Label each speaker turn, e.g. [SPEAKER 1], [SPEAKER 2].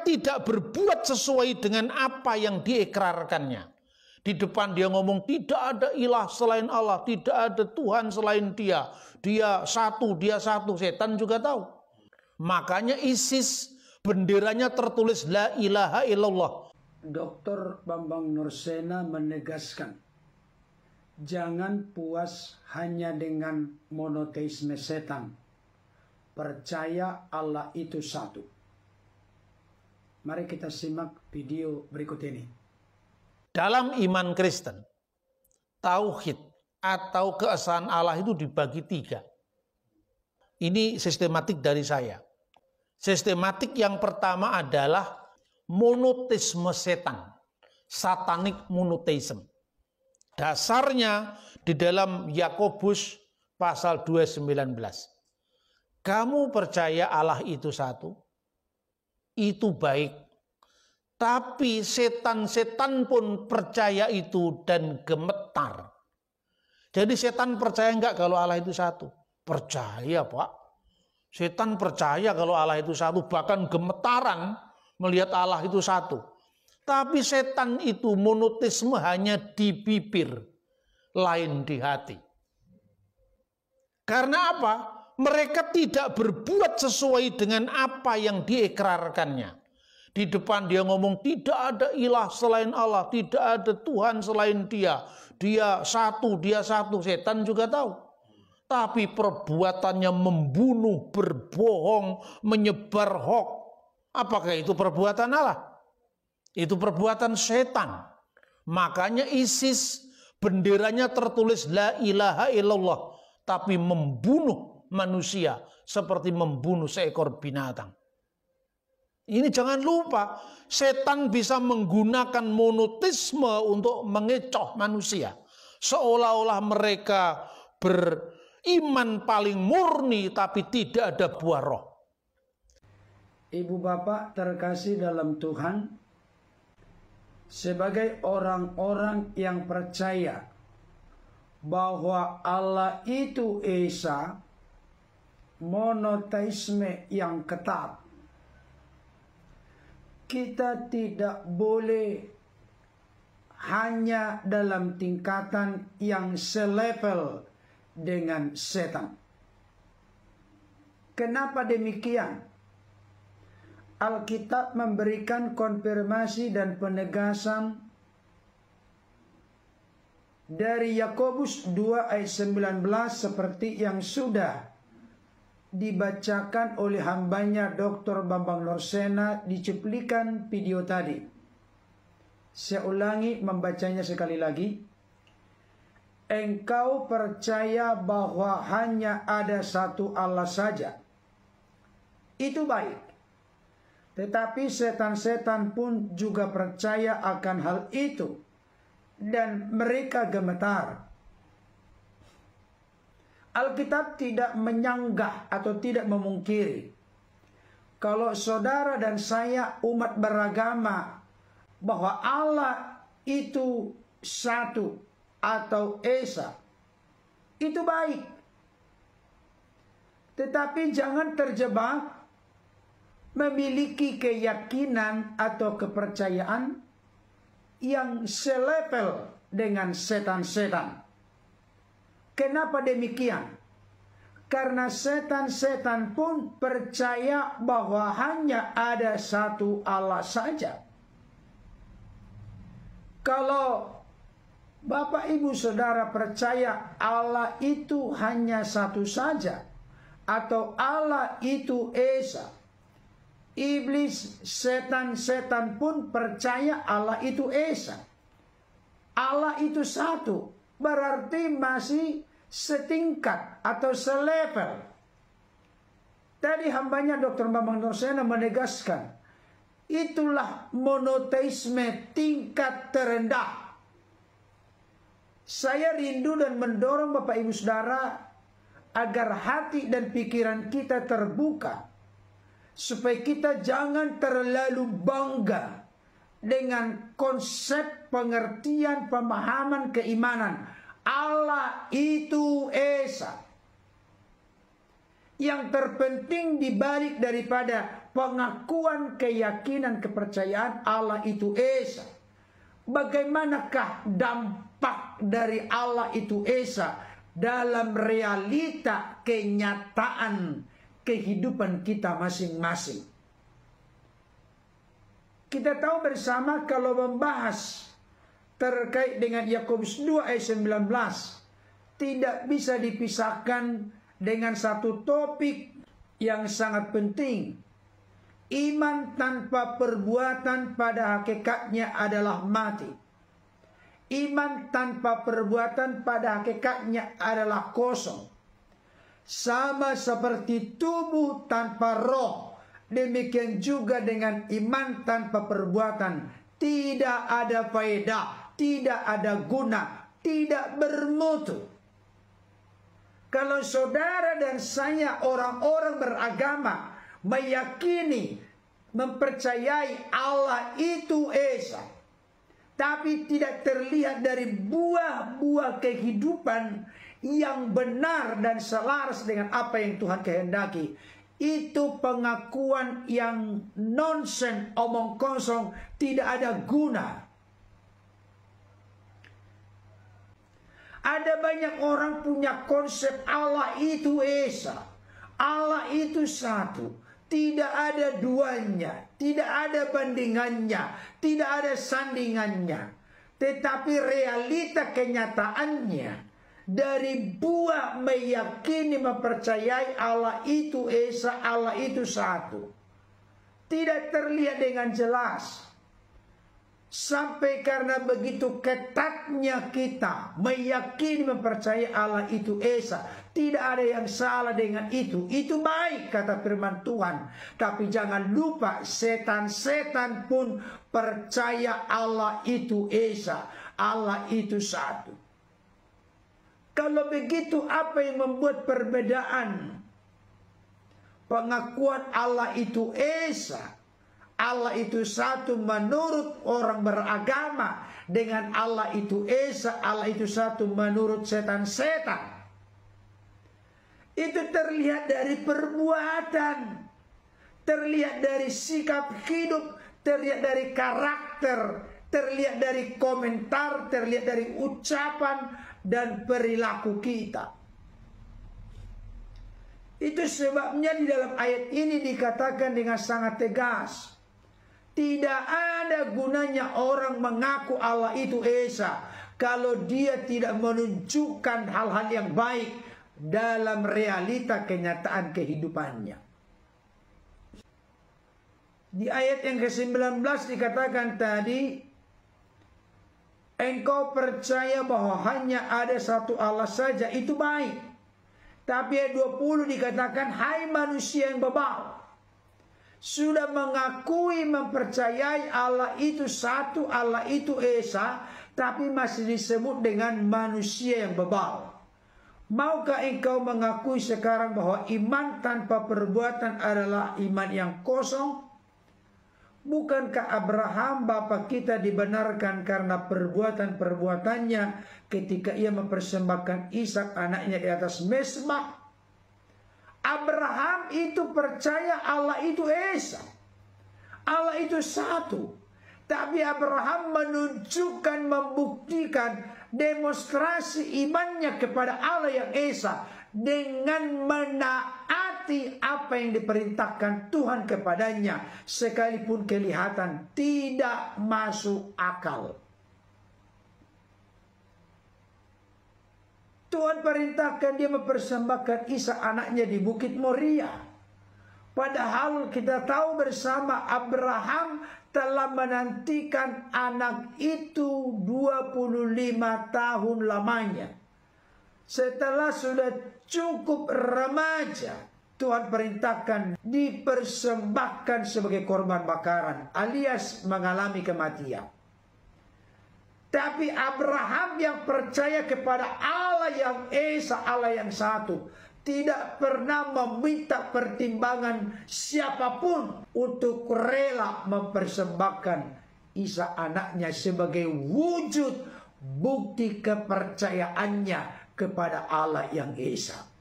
[SPEAKER 1] mereka tidak berbuat sesuai dengan apa yang diikrarkannya. Di depan dia ngomong tidak ada ilah selain Allah, tidak ada Tuhan selain dia. Dia satu. Setan juga tahu. Makanya ISIS benderanya tertulis la ilaha illallah.
[SPEAKER 2] Dr. Bambang Nursena menegaskan, jangan puas hanya dengan monoteisme setan. Percaya Allah itu satu. Mari kita simak video berikut ini.
[SPEAKER 1] Dalam iman Kristen, tauhid atau keesaan Allah itu dibagi 3. Ini sistematik dari saya. Sistematik yang pertama adalah monoteisme setan, satanic monotheism. Dasarnya di dalam Yakobus pasal 2:19. Kamu percaya Allah itu satu, itu baik. Tapi setan-setan pun percaya itu dan gemetar. Jadi setan percaya enggak kalau Allah itu satu? Percaya, Pak. Setan percaya kalau Allah itu satu, bahkan gemetaran melihat Allah itu satu. Tapi setan itu monoteisme hanya di bibir, lain di hati. Karena apa? Mereka tidak berbuat sesuai dengan apa yang diikrarkannya. Di depan dia ngomong tidak ada ilah selain Allah, tidak ada Tuhan selain dia. Dia satu. Setan juga tahu. Tapi perbuatannya membunuh, berbohong, menyebar hoax. Apakah itu perbuatan Allah? Itu perbuatan setan. Makanya ISIS benderanya tertulis la ilaha illallah. Tapi membunuh manusia seperti membunuh seekor binatang. Ini jangan lupa, setan bisa menggunakan monoteisme untuk mengecoh manusia. Seolah-olah mereka beriman paling murni tapi tidak ada buah roh.
[SPEAKER 2] Ibu bapak terkasih dalam Tuhan, sebagai orang-orang yang percaya bahwa Allah itu Esa, monoteisme yang ketat, kita tidak boleh hanya dalam tingkatan yang selevel dengan setan. Kenapa demikian? Alkitab memberikan konfirmasi dan penegasan dari Yakobus 2 ayat 19 seperti yang sudah dibacakan oleh hambanya Dr. Bambang Nursena di cuplikan video tadi. Saya ulangi membacanya sekali lagi. Engkau percaya bahwa hanya ada satu Allah saja. Itu baik. Tetapi setan-setan pun juga percaya akan hal itu. Dan mereka gemetar. Alkitab tidak menyanggah atau tidak memungkiri kalau saudara dan saya umat beragama bahwa Allah itu satu atau Esa, itu baik. Tetapi jangan terjebak memiliki keyakinan atau kepercayaan yang selevel dengan setan-setan. Kenapa demikian? Karena setan-setan pun percaya bahwa hanya ada satu Allah saja. Kalau Bapak Ibu Saudara percaya Allah itu hanya satu saja, atau Allah itu Esa, iblis, setan-setan pun percaya Allah itu Esa, Allah itu satu, berarti masih setingkat atau selevel. Tadi hambanya Dr. Bambang Nursena menegaskan, itulah monoteisme tingkat terendah. Saya rindu dan mendorong Bapak Ibu Saudara agar hati dan pikiran kita terbuka, supaya kita jangan terlalu bangga dengan konsep pengertian pemahaman keimanan Allah itu Esa. Yang terpenting dibalik daripada pengakuan, keyakinan, kepercayaan Allah itu Esa. Bagaimanakah dampak dari Allah itu Esa dalam realita kenyataan kehidupan kita masing-masing? Kita tahu bersama kalau membahas terkait dengan Yakobus 2 ayat 19, tidak bisa dipisahkan dengan satu topik yang sangat penting. Iman tanpa perbuatan pada hakikatnya adalah mati. Iman tanpa perbuatan pada hakikatnya adalah kosong. Sama seperti tubuh tanpa roh, demikian juga dengan iman tanpa perbuatan. Tidak ada faedah, tidak ada guna, tidak bermutu. Kalau saudara dan saya orang-orang beragama meyakini, mempercayai Allah itu Esa, tapi tidak terlihat dari buah-buah kehidupan yang benar dan selaras dengan apa yang Tuhan kehendaki, itu pengakuan yang nonsen, omong kosong, tidak ada guna. Ada banyak orang punya konsep Allah itu Esa, Allah itu satu, tidak ada duanya, tidak ada bandingannya, tidak ada sandingannya. Tetapi realita kenyataannya, dari buah meyakini, mempercayai Allah itu Esa, Allah itu satu, tidak terlihat dengan jelas. Sampai karena begitu ketatnya kita meyakini, mempercayai Allah itu Esa, tidak ada yang salah dengan itu. Itu baik kata firman Tuhan. Tapi jangan lupa setan-setan pun percaya Allah itu Esa, Allah itu satu. Kalau begitu apa yang membuat perbedaan pengakuan Allah itu Esa, Allah itu satu menurut orang beragama, dengan Allah itu Esa, Allah itu satu menurut setan-setan? Itu terlihat dari perbuatan, terlihat dari sikap hidup, terlihat dari karakter, terlihat dari komentar, terlihat dari ucapan dan perilaku kita. Itu sebabnya di dalam ayat ini dikatakan dengan sangat tegas, tidak ada gunanya orang mengaku Allah itu Esa kalau dia tidak menunjukkan hal-hal yang baik dalam realita kenyataan kehidupannya. Di ayat yang ke-19 dikatakan tadi, engkau percaya bahwa hanya ada satu Allah saja, itu baik. Tapi ayat 20 dikatakan, hai manusia yang bebal, sudah mengakui, mempercayai Allah itu satu, Allah itu Esa, tapi masih disebut dengan manusia yang bebal. Maukah engkau mengakui sekarang bahwa iman tanpa perbuatan adalah iman yang kosong? Bukankah Abraham bapa kita dibenarkan karena perbuatan-perbuatannya ketika ia mempersembahkan Ishak anaknya di atas mezbah? Abraham itu percaya Allah itu Esa, Allah itu satu. Tapi Abraham menunjukkan, membuktikan, demonstrasi imannya kepada Allah yang Esa dengan menaati apa yang diperintahkan Tuhan kepadanya, sekalipun kelihatan tidak masuk akal. Tuhan perintahkan dia mempersembahkan Ishak anaknya di Bukit Moria. Padahal kita tahu bersama Abraham telah menantikan anak itu 25 tahun lamanya. Setelah sudah cukup remaja, Tuhan perintahkan dipersembahkan sebagai korban bakaran, alias mengalami kematian. Tapi Abraham yang percaya kepada Allah yang Esa, Allah yang satu, tidak pernah meminta pertimbangan siapapun untuk rela mempersembahkan Ishak anaknya sebagai wujud bukti kepercayaannya kepada Allah yang Esa.